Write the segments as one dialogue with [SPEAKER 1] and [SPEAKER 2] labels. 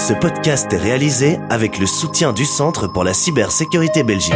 [SPEAKER 1] Ce podcast est réalisé avec le soutien du Centre pour la cybersécurité Belgique.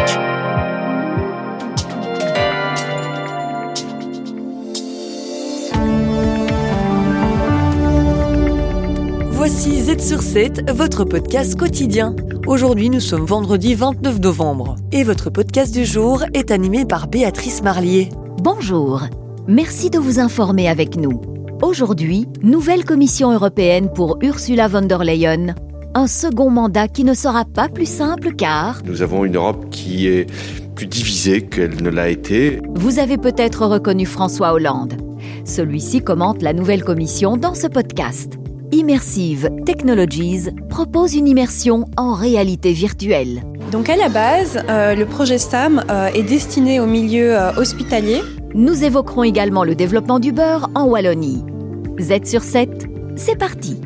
[SPEAKER 2] Voici Z sur 7, votre podcast quotidien. Aujourd'hui, nous sommes vendredi 29 novembre et votre podcast du jour est animé par Béatrice Marlier.
[SPEAKER 3] Bonjour, merci de vous informer avec nous. Aujourd'hui, nouvelle Commission européenne pour Ursula von der Leyen. Un second mandat qui ne sera pas plus simple car...
[SPEAKER 4] Nous avons une Europe qui est plus divisée qu'elle ne l'a été.
[SPEAKER 3] Vous avez peut-être reconnu François Hollande. Celui-ci commente la nouvelle Commission dans ce podcast. Immersive Technologies propose une immersion en réalité virtuelle.
[SPEAKER 5] Donc à la base, le projet STAM est destiné au milieu hospitalier.
[SPEAKER 3] Nous évoquerons également le développement d'Uber en Wallonie. Z sur 7, c'est parti.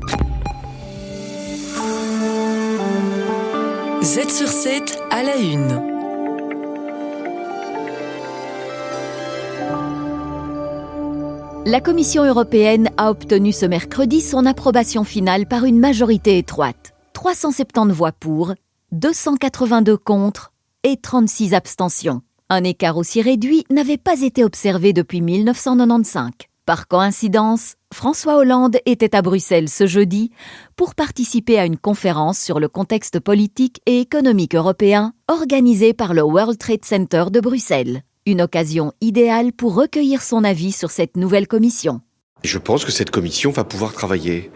[SPEAKER 2] Z sur 7 à la une.
[SPEAKER 3] La Commission européenne a obtenu ce mercredi son approbation finale par une majorité étroite. 370 voix pour, 282 contre et 36 abstentions. Un écart aussi réduit n'avait pas été observé depuis 1995. Par coïncidence, François Hollande était à Bruxelles ce jeudi pour participer à une conférence sur le contexte politique et économique européen organisée par le World Trade Center de Bruxelles. Une occasion idéale pour recueillir son avis sur cette nouvelle commission.
[SPEAKER 4] Je pense que cette commission va pouvoir travailler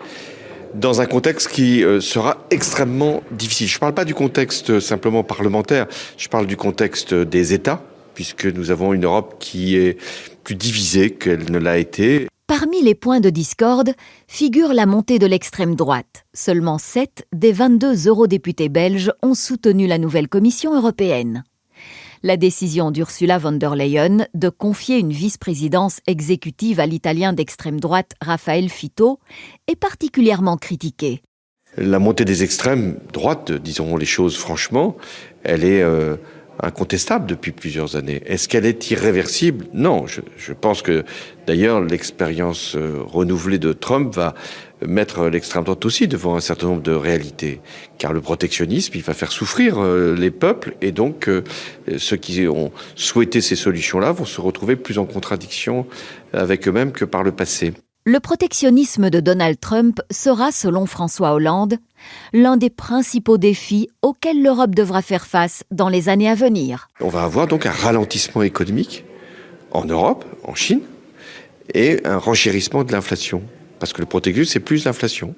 [SPEAKER 4] dans un contexte qui sera extrêmement difficile. Je ne parle pas du contexte simplement parlementaire, je parle du contexte des États, puisque nous avons une Europe qui est plus divisée qu'elle ne l'a été.
[SPEAKER 3] Parmi les points de discorde figure la montée de l'extrême droite. Seulement 7 des 22 eurodéputés belges ont soutenu la nouvelle Commission européenne. La décision d'Ursula von der Leyen de confier une vice-présidence exécutive à l'italien d'extrême droite Raffaele Fitto est particulièrement critiquée.
[SPEAKER 4] La montée des extrêmes droites, disons les choses franchement, elle est incontestable depuis plusieurs années. Est-ce qu'elle est irréversible ? Non, je pense que d'ailleurs l'expérience renouvelée de Trump va mettre l'extrême droite aussi devant un certain nombre de réalités. Car le protectionnisme, il va faire souffrir les peuples et donc ceux qui ont souhaité ces solutions-là vont se retrouver plus en contradiction avec eux-mêmes que par le passé.
[SPEAKER 3] Le protectionnisme de Donald Trump sera, selon François Hollande, l'un des principaux défis auxquels l'Europe devra faire face dans les années à venir.
[SPEAKER 4] On va avoir donc un ralentissement économique en Europe, en Chine, et un renchérissement de l'inflation. Parce que le protectionnisme, c'est plus l'inflation.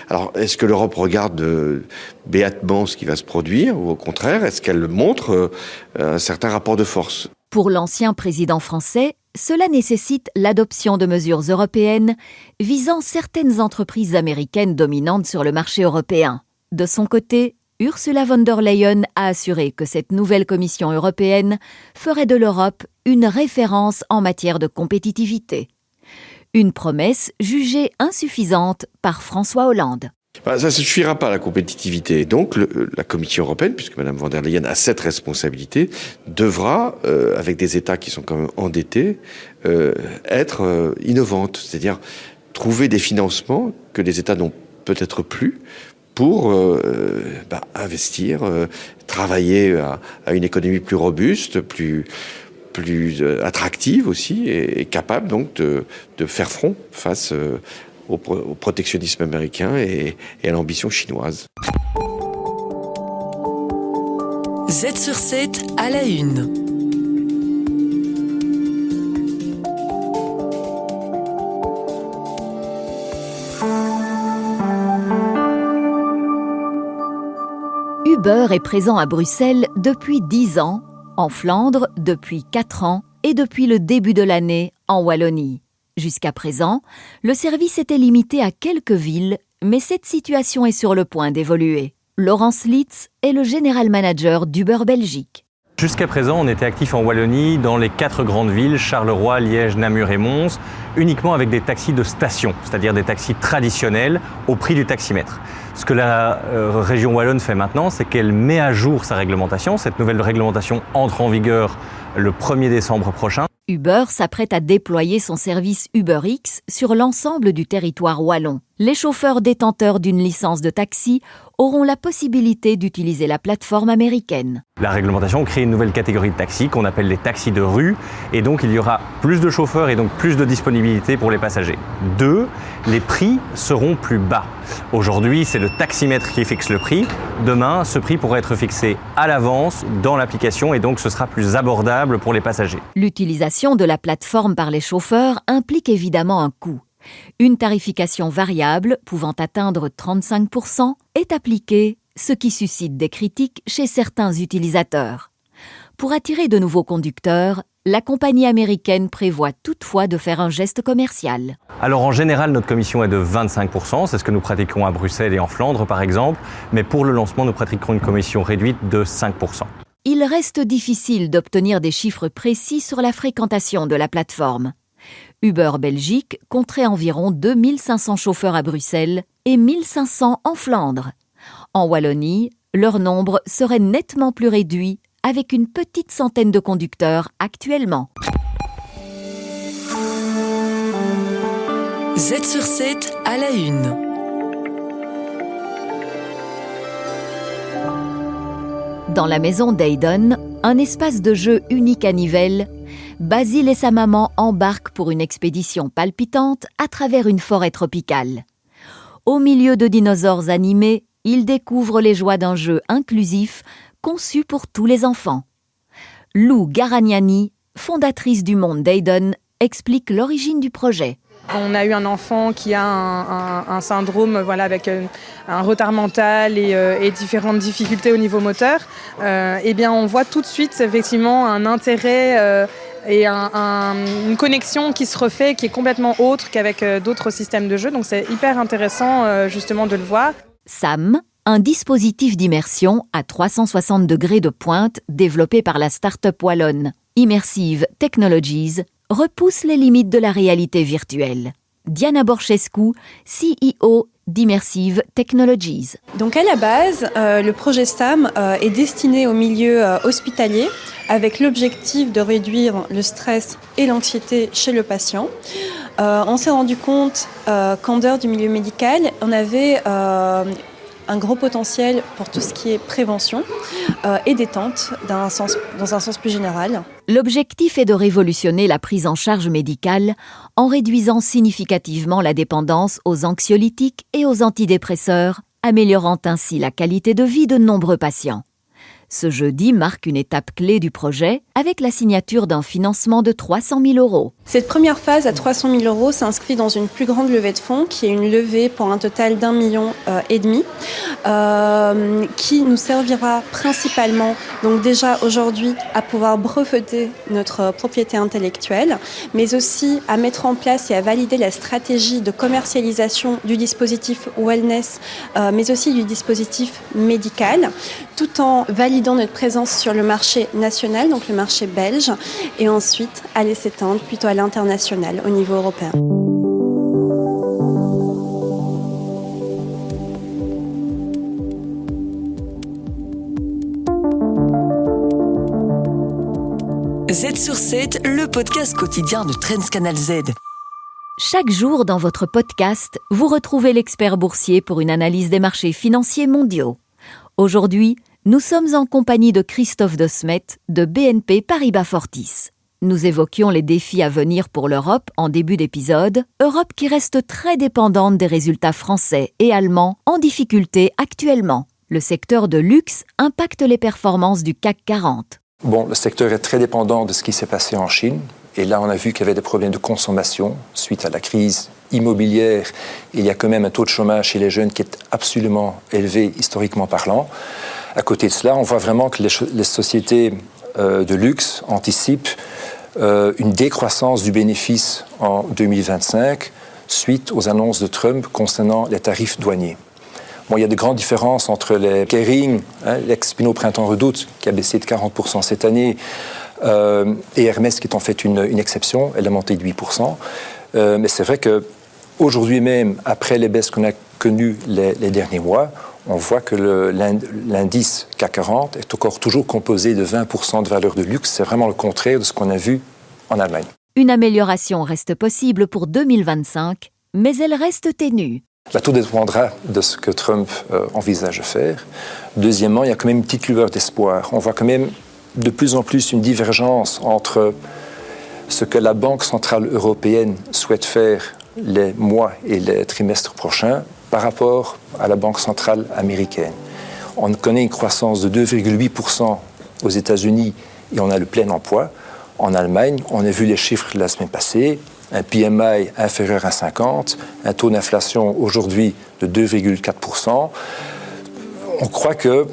[SPEAKER 4] Alors, est-ce que l'Europe regarde béatement ce qui va se produire, ou au contraire, est-ce qu'elle montre un certain rapport de force ?
[SPEAKER 3] Pour l'ancien président français, cela nécessite l'adoption de mesures européennes visant certaines entreprises américaines dominantes sur le marché européen. De son côté, Ursula von der Leyen a assuré que cette nouvelle Commission européenne ferait de l'Europe une référence en matière de compétitivité. Une promesse jugée insuffisante par François Hollande.
[SPEAKER 4] Ça ne suffira pas, la compétitivité. Donc, la Commission européenne, puisque Mme von der Leyen a cette responsabilité, devra, avec des États qui sont quand même endettés, être innovante. C'est-à-dire trouver des financements que les États n'ont peut-être plus pour investir, travailler à une économie plus robuste, plus attractive aussi, et capable donc de faire front face au protectionnisme américain et à l'ambition chinoise.
[SPEAKER 2] Z sur 7 à la une.
[SPEAKER 3] Uber est présent à Bruxelles depuis 10 ans, en Flandre depuis 4 ans et depuis le début de l'année en Wallonie. Jusqu'à présent, le service était limité à quelques villes, mais cette situation est sur le point d'évoluer. Laurence Litz est le général manager d'Uber Belgique.
[SPEAKER 6] Jusqu'à présent, on était actif en Wallonie dans les 4 grandes villes, Charleroi, Liège, Namur et Mons, uniquement avec des taxis de station, c'est-à-dire des taxis traditionnels au prix du taximètre. Ce que la région wallonne fait maintenant, c'est qu'elle met à jour sa réglementation. Cette nouvelle réglementation entre en vigueur le 1er décembre prochain.
[SPEAKER 3] Uber s'apprête à déployer son service UberX sur l'ensemble du territoire wallon. Les chauffeurs détenteurs d'une licence de taxi auront la possibilité d'utiliser la plateforme américaine.
[SPEAKER 6] La réglementation crée une nouvelle catégorie de taxis qu'on appelle les taxis de rue et donc il y aura plus de chauffeurs et donc plus de disponibilité pour les passagers. 2, les prix seront plus bas. Aujourd'hui, c'est le taximètre qui fixe le prix. Demain, ce prix pourra être fixé à l'avance dans l'application et donc ce sera plus abordable pour les passagers.
[SPEAKER 3] L'utilisation de la plateforme par les chauffeurs implique évidemment un coût. Une tarification variable, pouvant atteindre 35%, est appliquée, ce qui suscite des critiques chez certains utilisateurs. Pour attirer de nouveaux conducteurs, la compagnie américaine prévoit toutefois de faire un geste commercial.
[SPEAKER 6] Alors en général, notre commission est de 25%, c'est ce que nous pratiquons à Bruxelles et en Flandre par exemple, mais pour le lancement, nous pratiquerons une commission réduite de 5%.
[SPEAKER 3] Il reste difficile d'obtenir des chiffres précis sur la fréquentation de la plateforme. Uber Belgique compterait environ 2500 chauffeurs à Bruxelles et 1500 en Flandre. En Wallonie, leur nombre serait nettement plus réduit, avec une petite centaine de conducteurs actuellement.
[SPEAKER 2] Z sur 7 à la une.
[SPEAKER 3] Dans la maison d'Aiden, un espace de jeu unique à Nivelles, Basile et sa maman embarquent pour une expédition palpitante à travers une forêt tropicale. Au milieu de dinosaures animés, ils découvrent les joies d'un jeu inclusif conçu pour tous les enfants. Lou Garagnani, fondatrice du monde d'Aiden, explique l'origine du projet.
[SPEAKER 7] On a eu un enfant qui a un syndrome avec un retard mental et différentes difficultés au niveau moteur. On voit tout de suite effectivement un intérêt et une connexion qui se refait, qui est complètement autre qu'avec d'autres systèmes de jeu. Donc c'est hyper intéressant justement de le voir.
[SPEAKER 3] Sam, un dispositif d'immersion à 360 degrés de pointe développé par la start-up wallonne Immersive Technologies, repousse les limites de la réalité virtuelle. Diana Borchescu, CEO d'Immersive Technologies.
[SPEAKER 5] Donc à la base, le projet SAM est destiné au milieu hospitalier avec l'objectif de réduire le stress et l'anxiété chez le patient. On s'est rendu compte qu'en dehors du milieu médical, on avait un gros potentiel pour tout ce qui est prévention et détente dans un sens plus général.
[SPEAKER 3] L'objectif est de révolutionner la prise en charge médicale en réduisant significativement la dépendance aux anxiolytiques et aux antidépresseurs, améliorant ainsi la qualité de vie de nombreux patients. Ce jeudi marque une étape clé du projet avec la signature d'un financement de 300 000 €.
[SPEAKER 5] Cette première phase à 300 000 € s'inscrit dans une plus grande levée de fonds qui est une levée pour un total d'1,5 million qui nous servira principalement donc déjà aujourd'hui à pouvoir breveter notre propriété intellectuelle, mais aussi à mettre en place et à valider la stratégie de commercialisation du dispositif wellness, mais aussi du dispositif médical, tout en validant notre présence sur le marché national, donc le marché belge, et ensuite aller s'étendre plutôt à l'international, au niveau européen.
[SPEAKER 2] Z sur 7, le podcast quotidien de Trends Canal Z.
[SPEAKER 3] Chaque jour dans votre podcast, vous retrouvez l'expert boursier pour une analyse des marchés financiers mondiaux. Aujourd'hui, nous sommes en compagnie de Christophe De Smet de BNP Paribas Fortis. Nous évoquions les défis à venir pour l'Europe en début d'épisode, Europe qui reste très dépendante des résultats français et allemands en difficulté actuellement. Le secteur de luxe impacte les performances du CAC 40.
[SPEAKER 8] Bon, le secteur est très dépendant de ce qui s'est passé en Chine. Et là, on a vu qu'il y avait des problèmes de consommation suite à la crise immobilière. Il y a quand même un taux de chômage chez les jeunes qui est absolument élevé, historiquement parlant. À côté de cela, on voit vraiment que les sociétés de luxe anticipent une décroissance du bénéfice en 2025 suite aux annonces de Trump concernant les tarifs douaniers. Bon, il y a de grandes différences entre les Kering, l'ex-Pinot Printemps Redoute, qui a baissé de 40% cette année, et Hermès, qui est en fait une exception, elle a monté de 8%. Mais c'est vrai qu'aujourd'hui même, après les baisses qu'on a connues les derniers mois, on voit que l'indice CAC 40 est encore toujours composé de 20% de valeurs de luxe. C'est vraiment le contraire de ce qu'on a vu en Allemagne.
[SPEAKER 3] Une amélioration reste possible pour 2025, mais elle reste ténue.
[SPEAKER 8] Là, tout dépendra de ce que Trump envisage de faire. Deuxièmement, il y a quand même une petite lueur d'espoir. On voit quand même de plus en plus une divergence entre ce que la Banque centrale européenne souhaite faire les mois et les trimestres prochains par rapport à la Banque centrale américaine. On connaît une croissance de 2,8% aux États-Unis et on a le plein emploi. En Allemagne, on a vu les chiffres la semaine passée, un PMI inférieur à 50, un taux d'inflation aujourd'hui de 2,4%. On croit que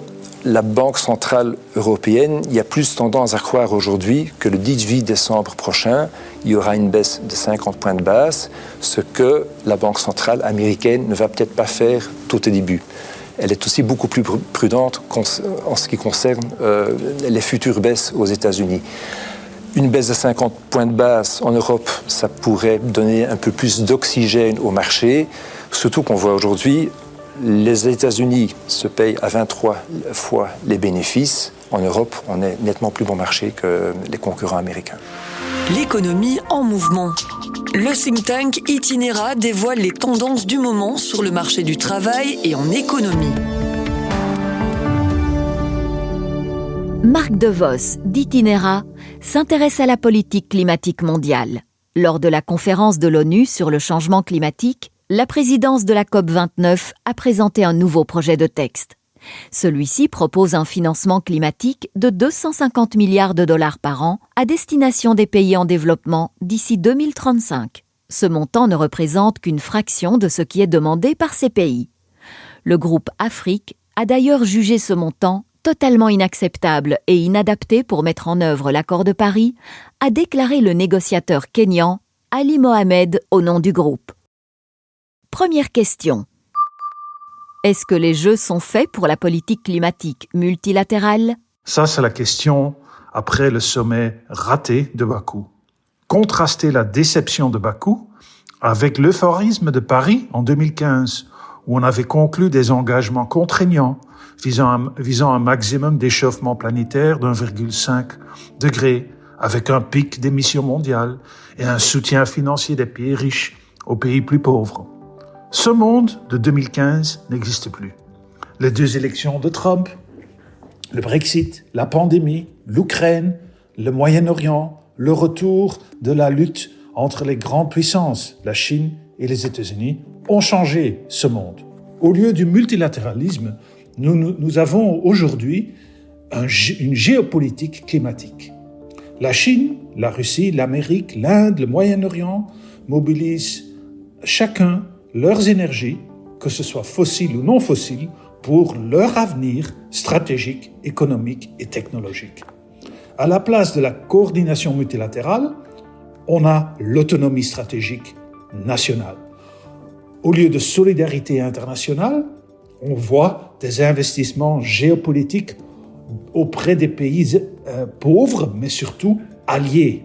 [SPEAKER 8] la Banque centrale européenne, il y a plus tendance à croire aujourd'hui que le 18 décembre prochain, il y aura une baisse de 50 points de base, ce que la Banque centrale américaine ne va peut-être pas faire tout au début. Elle est aussi beaucoup plus prudente en ce qui concerne les futures baisses aux États-Unis. Une baisse de 50 points de base en Europe, ça pourrait donner un peu plus d'oxygène au marché, surtout qu'on voit aujourd'hui les États-Unis se payent à 23 fois les bénéfices. En Europe, on est nettement plus bon marché que les concurrents américains.
[SPEAKER 2] L'économie en mouvement. Le think tank Itinera dévoile les tendances du moment sur le marché du travail et en économie.
[SPEAKER 3] Marc DeVos, d'Itinera, s'intéresse à la politique climatique mondiale. Lors de la conférence de l'ONU sur le changement climatique, la présidence de la COP29 a présenté un nouveau projet de texte. Celui-ci propose un financement climatique de 250 milliards de dollars par an à destination des pays en développement d'ici 2035. Ce montant ne représente qu'une fraction de ce qui est demandé par ces pays. Le groupe Afrique a d'ailleurs jugé ce montant totalement inacceptable et inadapté pour mettre en œuvre l'accord de Paris, a déclaré le négociateur kényan Ali Mohamed au nom du groupe. Première question. Est-ce que les Jeux sont faits pour la politique climatique multilatérale ?
[SPEAKER 9] Ça, c'est la question après le sommet raté de Bakou. Contraster la déception de Bakou avec l'euphorisme de Paris en 2015, où on avait conclu des engagements contraignants visant un maximum d'échauffement planétaire d'1,5 degré, avec un pic d'émissions mondiales et un soutien financier des pays riches aux pays plus pauvres. Ce monde de 2015 n'existe plus. Les 2 élections de Trump, le Brexit, la pandémie, l'Ukraine, le Moyen-Orient, le retour de la lutte entre les grandes puissances, la Chine et les États-Unis, ont changé ce monde. Au lieu du multilatéralisme, nous avons aujourd'hui une géopolitique climatique. La Chine, la Russie, l'Amérique, l'Inde, le Moyen-Orient mobilisent chacun leurs énergies, que ce soit fossiles ou non fossiles, pour leur avenir stratégique, économique et technologique. À la place de la coordination multilatérale, on a l'autonomie stratégique nationale. Au lieu de solidarité internationale, on voit des investissements géopolitiques auprès des pays pauvres, mais surtout alliés.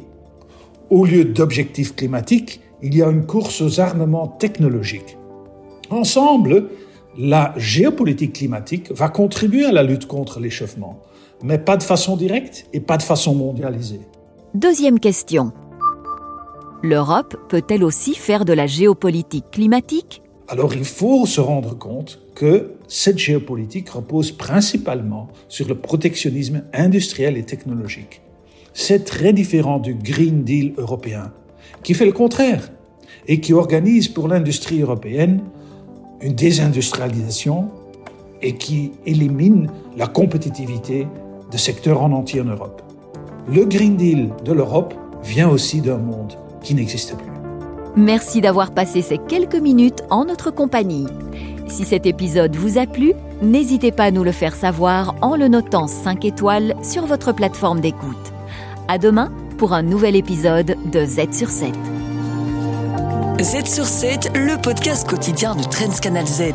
[SPEAKER 9] Au lieu d'objectifs climatiques, il y a une course aux armements technologiques. Ensemble, la géopolitique climatique va contribuer à la lutte contre l'échauffement, mais pas de façon directe et pas de façon mondialisée.
[SPEAKER 3] Deuxième question. L'Europe peut-elle aussi faire de la géopolitique climatique ?
[SPEAKER 9] Alors il faut se rendre compte que cette géopolitique repose principalement sur le protectionnisme industriel et technologique. C'est très différent du Green Deal européen, qui fait le contraire et qui organise pour l'industrie européenne une désindustrialisation et qui élimine la compétitivité de secteurs en entier en Europe. Le Green Deal de l'Europe vient aussi d'un monde qui n'existe plus.
[SPEAKER 3] Merci d'avoir passé ces quelques minutes en notre compagnie. Si cet épisode vous a plu, n'hésitez pas à nous le faire savoir en le notant 5 étoiles sur votre plateforme d'écoute. À demain pour un nouvel épisode de Z sur 7.
[SPEAKER 2] Z sur 7, le podcast quotidien de Trends Canal Z.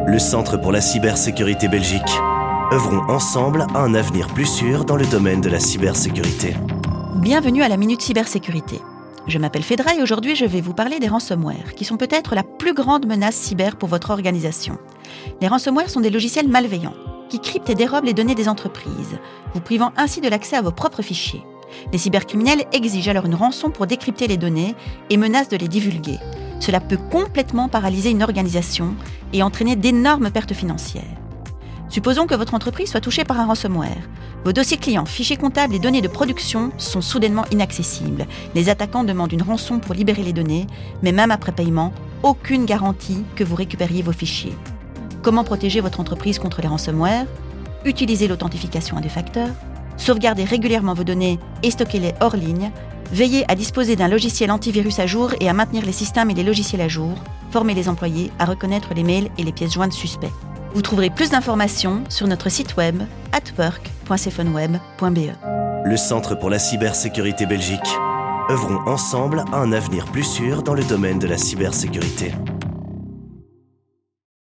[SPEAKER 1] Le Centre pour la cybersécurité Belgique. Œuvrons ensemble à un avenir plus sûr dans le domaine de la cybersécurité.
[SPEAKER 10] Bienvenue à la Minute Cybersécurité. Je m'appelle Phédra et aujourd'hui je vais vous parler des ransomware, qui sont peut-être la plus grande menace cyber pour votre organisation. Les ransomware sont des logiciels malveillants, qui cryptent et dérobent les données des entreprises, vous privant ainsi de l'accès à vos propres fichiers. Les cybercriminels exigent alors une rançon pour décrypter les données et menacent de les divulguer. Cela peut complètement paralyser une organisation et entraîner d'énormes pertes financières. Supposons que votre entreprise soit touchée par un ransomware. Vos dossiers clients, fichiers comptables et données de production sont soudainement inaccessibles. Les attaquants demandent une rançon pour libérer les données, mais même après paiement, aucune garantie que vous récupériez vos fichiers. Comment protéger votre entreprise contre les ransomware ? Utilisez l'authentification à deux facteurs, sauvegardez régulièrement vos données et stockez-les hors ligne, veillez à disposer d'un logiciel antivirus à jour et à maintenir les systèmes et les logiciels à jour, formez les employés à reconnaître les mails et les pièces jointes suspects. Vous trouverez plus d'informations sur notre site web @work.cephoneweb.be.
[SPEAKER 1] Le Centre pour la cybersécurité Belgique. Œuvrons ensemble à un avenir plus sûr dans le domaine de la cybersécurité.